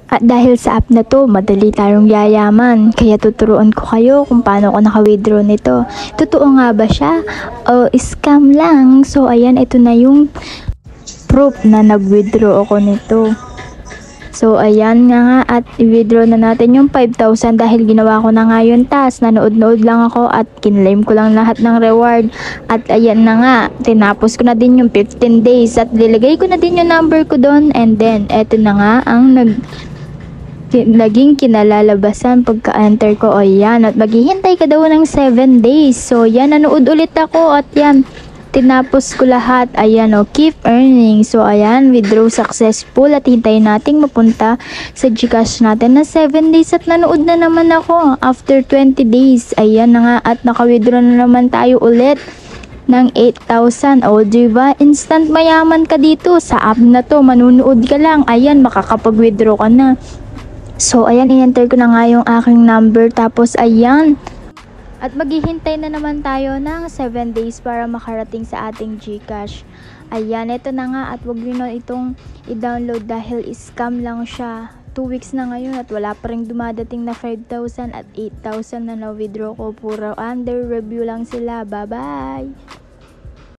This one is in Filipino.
At dahil sa app na to, madali tayong yayaman. Kaya tuturuan ko kayo kung paano ko naka-withdraw nito. Totoo nga ba siya? O scam lang? So ayan, ito na yung proof na nag-withdraw ako nito. So ayan nga at i-withdraw na natin yung 5,000 dahil ginawa ko na nga yun, tas nanood-nood lang ako at kinlaim ko lang lahat ng reward. At ayan na nga, tinapos ko na din yung 15 days at nilagay ko na din yung number ko doon, and then eto na nga ang naging kinalalabasan pagka-enter ko. O yan, at maghihintay ka daw ng 7 days. So yan, nanood ulit ako at yan, tinapos ko lahat. Ayan o, keep earning. So ayan, withdraw successful at hintayin nating mapunta sa GCash natin na 7 days at nanood na naman ako after 20 days. Ayan na nga at naka-withdraw na naman tayo ulit ng 8,000. O diba, instant mayaman ka dito sa app na to. Manunood ka lang, ayan, makakapag-withdraw ka na. So ayan, in-enter ko na nga yung aking number, tapos ayan, at maghihintay na naman tayo ng 7 days para makarating sa ating GCash. Ayan, ito na nga at wag nyo na itong i-download dahil scam lang siya. 2 weeks na ngayon at wala pa rin dumadating na 5,000 at 8,000 na na-withdraw ko. Puro under review lang sila. Bye-bye!